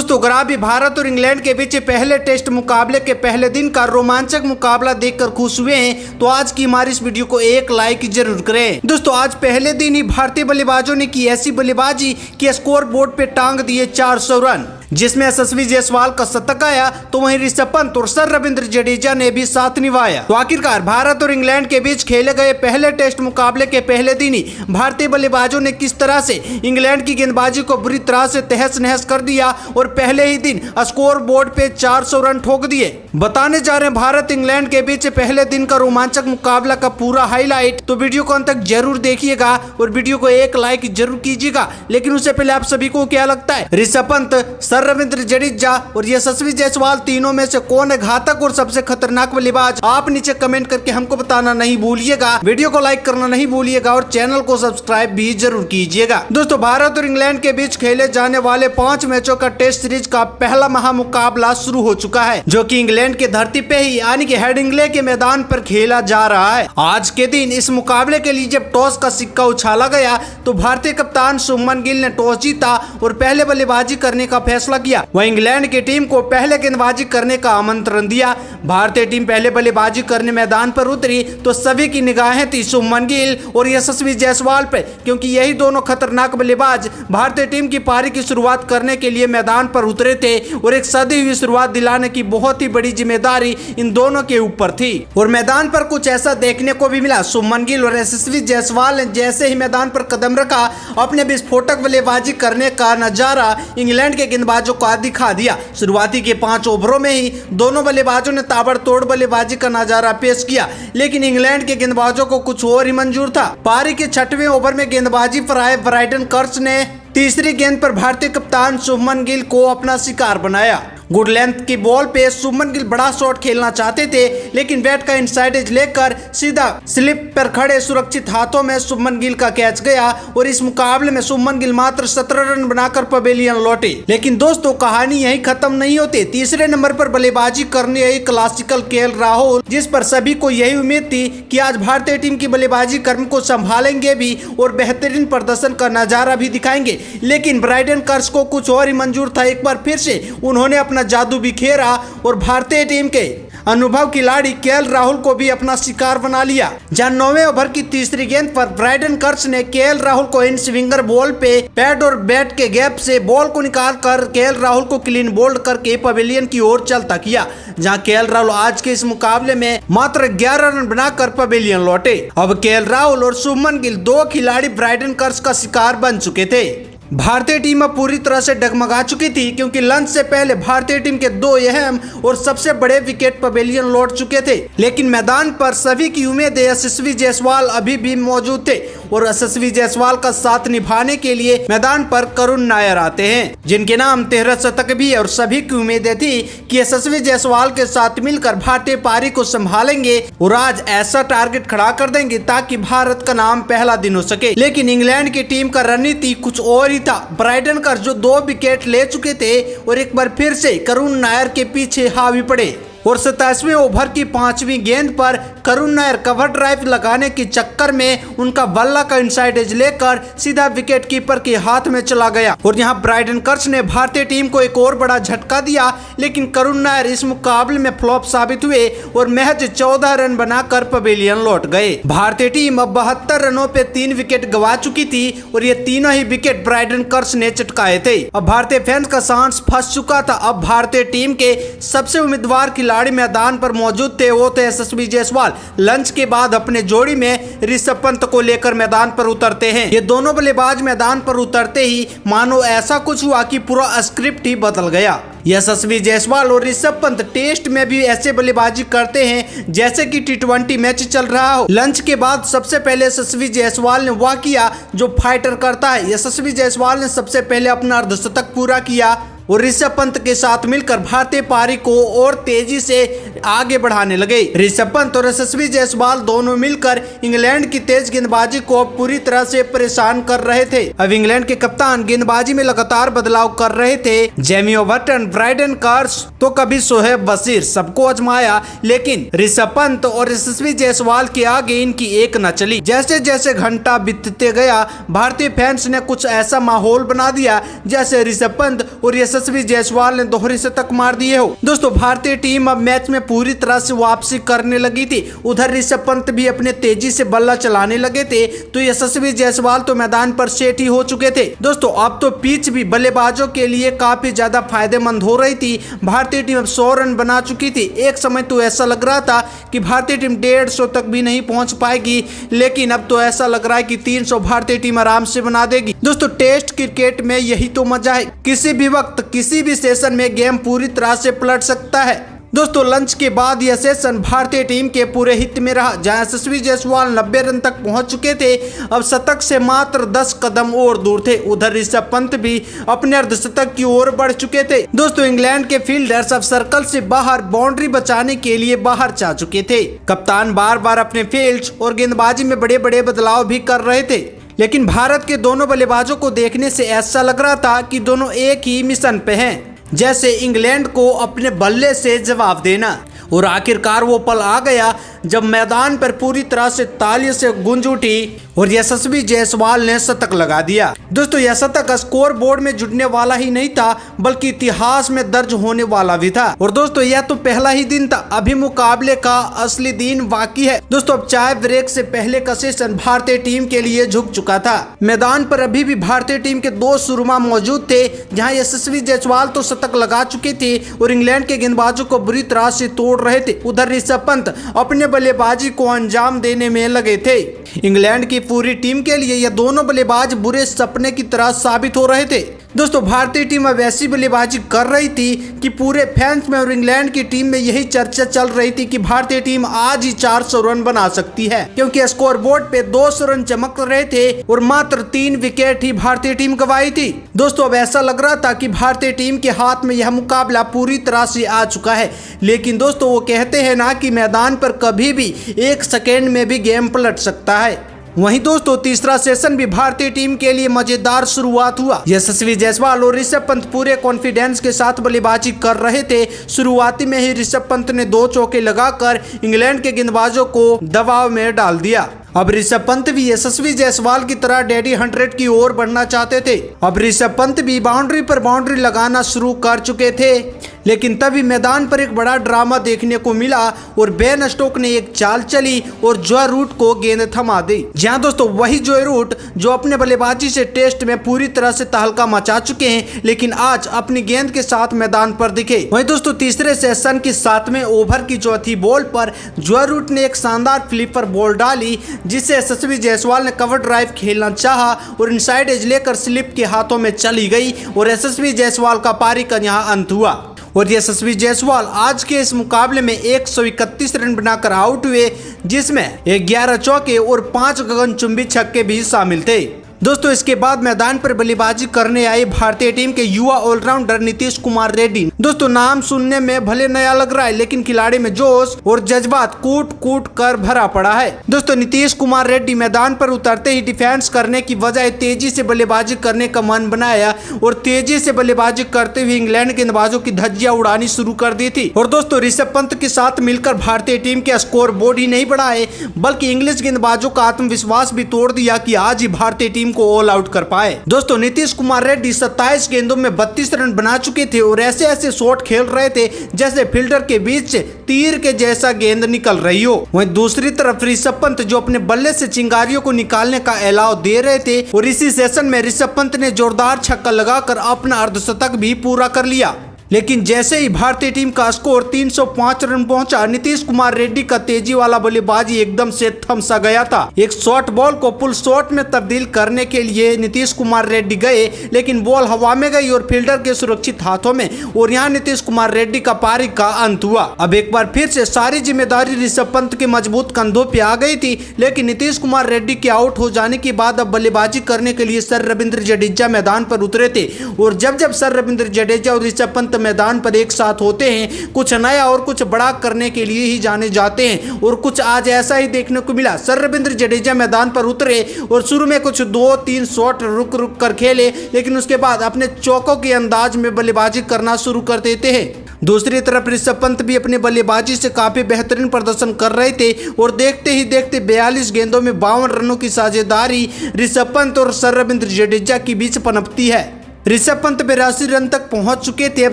दोस्तों अगर आप भी भारत और इंग्लैंड के बीच पहले टेस्ट मुकाबले के पहले दिन का रोमांचक मुकाबला देखकर खुश हुए हैं तो आज की हमारी इस वीडियो को एक लाइक जरूर करें। दोस्तों आज पहले दिन ही भारतीय बल्लेबाजों ने की ऐसी बल्लेबाजी कि स्कोर बोर्ड पे टांग दिए 400 रन, जिसमें यशस्वी जायसवाल का शतक आया तो वहीं ऋषभ पंत और सर रविंद्र जडेजा ने भी साथ निभाया। तो आखिरकार भारत और इंग्लैंड के बीच खेले गए पहले टेस्ट मुकाबले के पहले दिन ही भारतीय बल्लेबाजों ने किस तरह से इंग्लैंड की गेंदबाजी को बुरी तरह से तहस नहस कर दिया और पहले ही दिन स्कोर बोर्ड पे 400 रन ठोक दिए। बताने जा रहे हैं भारत इंग्लैंड के बीच पहले दिन का रोमांचक मुकाबला का पूरा हाईलाइट, तो वीडियो को अंत तक जरूर देखिएगा और वीडियो को एक लाइक जरूर कीजिएगा। लेकिन उससे पहले आप सभी को क्या लगता है, ऋषभ पंत, सर रविंद्र जडेजा और यशस्वी जायसवाल तीनों में से कौन है घातक और सबसे खतरनाक बल्लेबाज? आप नीचे कमेंट करके हमको बताना नहीं भूलिएगा, वीडियो को लाइक करना नहीं भूलिएगा और चैनल को सब्सक्राइब भी जरूर कीजिएगा। दोस्तों भारत और इंग्लैंड के बीच खेले जाने वाले 5 मैचों का टेस्ट सीरीज का पहला महामुकाबला शुरू हो चुका है, जो कि इंग्लैंड की धरती पे ही यानी कि हेडिंग्ले के मैदान पर खेला जा रहा है। आज के दिन इस मुकाबले के लिए जब टॉस का सिक्का उछाला गया तो भारतीय कप्तान शुभमन गिल ने टॉस जीता और पहले बल्लेबाजी करने का फैसला किया। वह इंग्लैंड की टीम को पहले गेंदबाजी करने का आमंत्रण दिया। भारतीय टीम पहले बल्लेबाजी करने मैदान पर उतरी तो सभी की निगाहें थी शुभमन गिल और यशस्वी जायसवाल पे, क्योंकि यही दोनों खतरनाक बल्लेबाज भारतीय टीम की पारी की शुरुआत करने के लिए मैदान पर उतरे थे और एक सदी हुई शुरुआत दिलाने की बहुत ही बड़ी जिम्मेदारी इन दोनों के ऊपर थी। और मैदान पर कुछ ऐसा देखने को भी मिला। शुभमन गिल और यशस्वी जायसवाल ने जैसे ही मैदान पर कदम रखा अपने विस्फोटक बल्लेबाजी करने का नजारा इंग्लैंड के गेंदबाजों को दिखा दिया। शुरुआती के 5 ओवरों में ही दोनों बल्लेबाजों ने ताबड़तोड़ बल्लेबाजी का नजारा पेश किया, लेकिन इंग्लैंड के गेंदबाजों को कुछ और ही मंजूर था। पारी के 6वें ओवर में गेंदबाजी पर आए ब्राइडन कर्स ने तीसरी गेंद पर भारतीय कप्तान शुभमन गिल को अपना शिकार बनाया। गुड लेंथ की बॉल पे शुभमन गिल बड़ा शॉट खेलना चाहते थे, लेकिन बैट का इनसाइड एज लेकर सीधा स्लिप पर खड़े सुरक्षित हाथों में शुभमन गिल का कैच गया और इस मुकाबले में शुभमन गिल मात्र 17 रन बनाकर पवेलियन लौटे। लेकिन दोस्तों कहानी यहीं खत्म नहीं होती। तीसरे नंबर पर बल्लेबाजी करने आई क्लासिकल केएल राहुल, जिस पर सभी को यही उम्मीद थी कि आज भारतीय टीम की बल्लेबाजी कर्म को संभालेंगे भी और बेहतरीन प्रदर्शन का नजारा भी दिखाएंगे। लेकिन ब्राइडन कर्स को कुछ और ही मंजूर था। एक बार फिर से उन्होंने अपना जादू बिखेरा और भारतीय टीम के अनुभव खिलाड़ी केएल राहुल को भी अपना शिकार बना लिया। जहां 9वें ओवर की तीसरी गेंद पर ब्राइडन कर्स ने केएल राहुल को इन स्विंगर बॉल पे पैड और बैट के गैप से बॉल को निकाल कर केएल राहुल को क्लीन बोल्ड करके पवेलियन की ओर चलता किया। जहां केएल राहुल आज के इस मुकाबले में मात्र 11 रन बनाकर पवेलियन लौटे। अब केएल राहुल और शुभमन गिल 2 खिलाड़ी ब्राइडन कर्स का शिकार बन चुके थे। भारतीय टीम अब पूरी तरह से डगमगा चुकी थी, क्योंकि लंच से पहले भारतीय टीम के 2 अहम और सबसे बड़े विकेट पवेलियन लौट चुके थे। लेकिन मैदान पर सभी की उम्मीद यशस्वी जायसवाल अभी भी मौजूद थे और यशस्वी जायसवाल का साथ निभाने के लिए मैदान पर करुण नायर आते हैं, जिनके नाम 13 शतक भी है। और सभी की उम्मीदें थी कि यशस्वी जायसवाल के साथ मिलकर भारतीय पारी को संभालेंगे और आज ऐसा टारगेट खड़ा कर देंगे ताकि भारत का नाम पहला दिन हो सके। लेकिन इंग्लैंड की टीम का रणनीति कुछ और था। ब्राइडन कर्स जो 2 विकेट ले चुके थे और एक बार फिर से करुण नायर के पीछे हावी पड़े और 27वें ओवर की 5वीं गेंद पर करुण नायर कवर ड्राइव लगाने के चक्कर में उनका बल्ला का इनसाइड एज लेकर सीधा विकेट कीपर के हाथ में चला गया और यहां ब्राइडन कर्स ने भारतीय टीम को एक और बड़ा झटका दिया। लेकिन करुण नायर इस मुकाबले में फ्लॉप साबित हुए और महज 14 रन बनाकर पवेलियन लौट गए। भारतीय टीम अब 72 रनों पे 3 विकेट गवा चुकी थी और ये तीनों ही विकेट ब्राइडन कर्स ने चटकाए थे। अब भारतीय फैंस का सांस फंस चुका था। अब भारतीय टीम के सबसे उम्मीदवार खिलाड़ी मैदान पर मौजूद थे, वो थे यशस्वी जायसवाल। लंच के बाद अपने जोड़ी में ऋषभ पंत को लेकर मैदान पर उतरते हैं। ये दोनों बल्लेबाज मैदान पर उतरते ही मानो ऐसा कुछ हुआ कि पूरा स्क्रिप्ट ही बदल गया। यशस्वी जायसवाल और ऋषभ पंत टेस्ट में भी ऐसे बल्लेबाजी करते हैं जैसे कि T20 मैच चल रहा हो। लंच के बाद सबसे पहले यशस्वी जायसवाल ने वह किया जो फाइटर करता है। यशस्वी जायसवाल ने सबसे पहले अपना अर्धशतक पूरा किया और ऋषभ पंत के साथ मिलकर भारतीय पारी को और तेजी से आगे बढ़ाने लगे। ऋषभ पंत और यशस्वी जायसवाल दोनों मिलकर इंग्लैंड की तेज गेंदबाजी को पूरी तरह से परेशान कर रहे थे। अब इंग्लैंड के कप्तान गेंदबाजी में लगातार बदलाव कर रहे थे। जेमी ओवर्टन, ब्राइडन कर्स तो कभी शोएब बशीर, सबको आजमाया, लेकिन ऋषभ पंत और यशस्वी जायसवाल के आगे इनकी एक न चली। जैसे जैसे घंटा बीतते गया भारतीय फैंस ने कुछ ऐसा माहौल बना दिया जैसे ऋषभ पंत और यशस्वी यशस्वी जायसवाल ने दोहरे शतक मार दिए हो। दोस्तों भारतीय टीम अब मैच में पूरी तरह से वापसी करने लगी थी। उधर ऋषभ पंत भी अपने तेजी से बल्ला चलाने लगे थे तो यशस्वी जायसवाल तो मैदान पर सेट ही हो चुके थे। दोस्तों अब तो पिच भी बल्लेबाजों के लिए काफी ज्यादा फायदेमंद हो रही थी। भारतीय टीम अब 100 रन बना चुकी थी। एक समय तो ऐसा लग रहा था कि भारतीय टीम 150 तक भी नहीं पहुंच पाएगी, लेकिन अब तो ऐसा लग रहा है कि 300 भारतीय टीम आराम से बना देगी। दोस्तों टेस्ट क्रिकेट में यही तो मजा है, किसी भी वक्त किसी भी सेशन में गेम पूरी तरह से पलट सकता है। दोस्तों लंच के बाद यह सेशन भारतीय टीम के पूरे हित में रहा, जहां यशस्वी जायसवाल 90 रन तक पहुंच चुके थे। अब शतक से मात्र 10 कदम और दूर थे। उधर ऋषभ पंत भी अपने अर्धशतक की ओर बढ़ चुके थे। दोस्तों इंग्लैंड के फील्डर्स अब सर्कल से बाहर बाउंड्री बचाने के लिए बाहर जा चुके थे। कप्तान बार बार अपने फील्ड्स और गेंदबाजी में बड़े बड़े बदलाव भी कर रहे थे, लेकिन भारत के दोनों बल्लेबाजों को देखने से ऐसा लग रहा था कि दोनों एक ही मिशन पे हैं, जैसे इंग्लैंड को अपने बल्ले से जवाब देना। और आखिरकार वो पल आ गया जब मैदान पर पूरी तरह से तालियों से गूंज उठी और यशस्वी जायसवाल ने शतक लगा दिया। दोस्तों यह शतक स्कोर बोर्ड में जुड़ने वाला ही नहीं था, बल्कि इतिहास में दर्ज होने वाला भी था। और दोस्तों यह तो पहला ही दिन था, अभी मुकाबले का असली दिन बाकी है। दोस्तों अब चाय ब्रेक से पहले का सेशन भारतीय टीम के लिए झुक चुका था। मैदान पर अभी भी भारतीय टीम के 2 सुरमा मौजूद थे, जहाँ यशस्वी जायसवाल तो शतक लगा चुके थे और इंग्लैंड के गेंदबाजों को बुरी तरह से तोड़ रहे थे। उधर ऋषभ पंत अपने बल्लेबाजी को अंजाम देने में लगे थे। इंग्लैंड की पूरी टीम के लिए यह दोनों बल्लेबाज बुरे सपने की तरह साबित हो रहे थे। दोस्तों भारतीय टीम अब ऐसी बल्लेबाजी कर रही थी कि पूरे फैंस में और इंग्लैंड की टीम में यही चर्चा चल रही थी कि भारतीय टीम आज ही 400 रन बना सकती है, क्योंकि स्कोर बोर्ड पे 200 रन चमक रहे थे और मात्र 3 विकेट ही भारतीय टीम गंवाई थी। दोस्तों अब ऐसा लग रहा था कि भारतीय टीम के हाथ में यह मुकाबला पूरी तरह से आ चुका है, लेकिन दोस्तों वो कहते हैं ना कि मैदान पर कभी भी 1 सेकेंड में भी गेम पलट सकता है। वहीं दोस्तों तीसरा सेशन भी भारतीय टीम के लिए मजेदार शुरुआत हुआ। यशस्वी जायसवाल और ऋषभ पंत पूरे कॉन्फिडेंस के साथ बल्लेबाजी कर रहे थे। शुरुआती में ही ऋषभ पंत ने 2 चौके लगाकर इंग्लैंड के गेंदबाजों को दबाव में डाल दिया। अब ऋषभ पंत भी यशस्वी जायसवाल की तरह डैडी 100 की ओर बढ़ना चाहते थे। अब ऋषभ पंत भी बाउंड्री पर बाउंड्री लगाना शुरू कर चुके थे, लेकिन तभी मैदान पर एक बड़ा ड्रामा देखने को मिला और बेन स्टोक ने एक चाल चली और जो रूट को गेंद थमा दी। जहां दोस्तों वही जो रूट जो अपने बल्लेबाजी से टेस्ट में पूरी तरह से तहलका मचा चुके हैं, लेकिन आज अपनी गेंद के साथ मैदान पर दिखे। वहीं दोस्तों तीसरे सेशन की 7वें ओवर की चौथी बॉल पर जो रूट ने एक शानदार फ्लिपर बॉल डाली, जिससे यशस्वी जायसवाल ने कवर ड्राइव खेलना चाहा और इनसाइड एज लेकर स्लिप के हाथों में चली गई और यशस्वी जायसवाल का पारी का यहां अंत हुआ। और यशस्वी जायसवाल आज के इस मुकाबले में 131 रन बनाकर आउट हुए, जिसमें 11 चौके और 5 गगनचुंबी छक्के भी शामिल थे। दोस्तों इसके बाद मैदान पर बल्लेबाजी करने आए भारतीय टीम के युवा ऑलराउंडर नीतीश कुमार रेड्डी। दोस्तों नाम सुनने में भले नया लग रहा है, लेकिन खिलाड़ी में जोश और जज्बात कूट कूट कर भरा पड़ा है। दोस्तों नीतीश कुमार रेड्डी मैदान पर उतरते ही डिफेंस करने की बजाय तेजी से बल्लेबाजी करने का मन बनाया और तेजी से बल्लेबाजी करते हुए इंग्लैंड गेंदबाजों की धज्जियां उड़ानी शुरू कर दी थी। और दोस्तों ऋषभ पंत के साथ मिलकर भारतीय टीम के स्कोर बोर्ड ही नहीं बढ़ाए, बल्कि इंग्लिश गेंदबाजों का आत्मविश्वास भी तोड़ दिया कि आज ही भारतीय टीम को ऑल आउट कर पाए। दोस्तों नीतीश कुमार रेड्डी 27 गेंदों में 32 रन बना चुके थे और ऐसे ऐसे शॉट खेल रहे थे जैसे फील्डर के बीच से तीर के जैसा गेंद निकल रही हो। वहीं दूसरी तरफ ऋषभ पंत जो अपने बल्ले से चिंगारियों को निकालने का अलाव दे रहे थे और इसी सेशन में ऋषभ पंत ने जोरदार छक्का लगाकर अपना अर्धशतक भी पूरा कर लिया। लेकिन जैसे ही भारतीय टीम का स्कोर 305 रन पहुंचा, नीतीश कुमार रेड्डी का तेजी वाला बल्लेबाजी एकदम से थम सा गया था। एक शॉर्ट बॉल को पुल शॉट में तब्दील करने के लिए नीतीश कुमार रेड्डी गए, लेकिन बॉल हवा में गई और फील्डर के सुरक्षित हाथों में, और यहां नीतीश कुमार रेड्डी का पारी का अंत हुआ। अब एक बार फिर से सारी जिम्मेदारी ऋषभ पंत के मजबूत कंधों पे आ गई थी, लेकिन नीतीश कुमार रेड्डी के आउट हो जाने के बाद अब बल्लेबाजी करने के लिए सर रविंद्र जडेजा मैदान पर उतरे थे। और जब जब सर रविंद्र जडेजा और ऋषभ पंत मैदान पर एक साथ होते हैं, कुछ नया और कुछ बड़ा करने के लिए ही जाने जाते हैं, और कुछ आज ऐसा ही देखने को मिला। सर रविंद्र जडेजा मैदान पर उतरे और शुरू में कुछ 2-3 शॉट रुक रुक कर खेले, लेकिन उसके बाद अपने चौकों के अंदाज में बल्लेबाजी करना शुरू कर देते हैं। दूसरी तरफ ऋषभ पंत भी अपने बल्लेबाजी से काफी बेहतरीन प्रदर्शन कर रहे थे और देखते ही देखते 42 गेंदों में 52 रनों की साझेदारी ऋषभ पंत और सर रविंद्र जडेजा के बीच पनपती है। ऋषभ पंत 82 रन तक पहुंच चुके थे। अब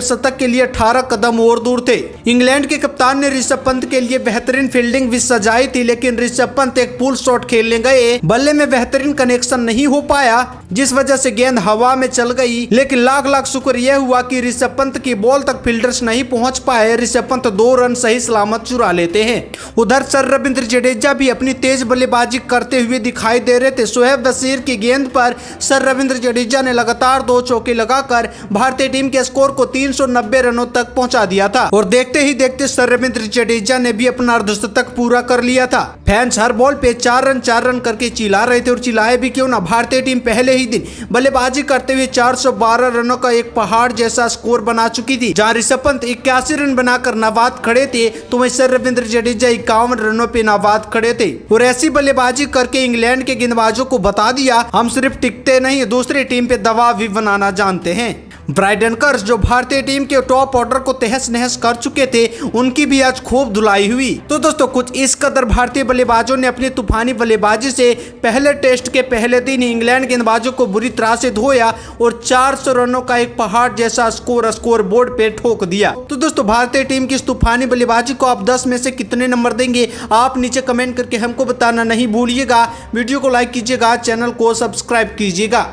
शतक के लिए 18 कदम और दूर थे। इंग्लैंड के कप्तान ने ऋषभ पंत के लिए बेहतरीन फील्डिंग भी सजाई थी, लेकिन ऋषभ पंत एक पुल शॉट खेलने गए, बल्ले में बेहतरीन कनेक्शन नहीं हो पाया, जिस वजह से गेंद हवा में चल गई। लेकिन लाख लाख शुक्र यह हुआ कि ऋषभ पंत की बॉल तक फील्डर्स नहीं पहुंच पाए। ऋषभ पंत 2 रन सही सलामत चुरा लेते हैं। उधर सर रविंद्र जडेजा भी अपनी तेज बल्लेबाजी करते हुए दिखाई दे रहे थे। शोएब वसीर की गेंद पर सर रविंद्र जडेजा ने लगातार 2 चौके लगाकर भारतीय टीम के स्कोर को 390 रनों तक पहुंचा दिया था और देखते ही देखते सर रविंद्र जडेजा ने भी अपना अर्धशतक पूरा कर लिया था। फैंस हर बॉल पे 4 रन करके चिल्ला रहे थे और चिल्लाए भी क्यों ना। भारतीय टीम पहले ही दिन बल्लेबाजी करते हुए 412 रनों का एक पहाड़ जैसा स्कोर बना चुकी थी। जहां ऋषभ पंत 81 रन बनाकर नाबाद खड़े थे, तो वहीं सर रविंद्र जडेजा 51 रनों पे नाबाद खड़े थे और ऐसी बल्लेबाजी करके इंग्लैंड के गेंदबाजों को बता दिया, हम सिर्फ टिकते नहीं, दूसरी टीम पे दबाव भी बनाना जानते हैं। ब्राइडन कर्स जो भारतीय टीम के टॉप ऑर्डर को तहस नहस कर चुके थे, उनकी भी आज खूब धुलाई हुई। तो दोस्तों कुछ इस कदर भारतीय बल्लेबाजों ने अपनी तूफानी बल्लेबाजी से पहले टेस्ट के पहले दिन ही इंग्लैंड गेंदबाजों को बुरी तरह से धोया और 400 रनों का एक पहाड़ जैसा स्कोर बोर्ड पे ठोक दिया। तो दोस्तों भारतीय टीम की इस तूफानी बल्लेबाजी को आप 10 में से कितने नंबर देंगे, आप नीचे कमेंट करके हमको बताना नहीं भूलिएगा। वीडियो को लाइक कीजिएगा, चैनल को सब्सक्राइब कीजिएगा।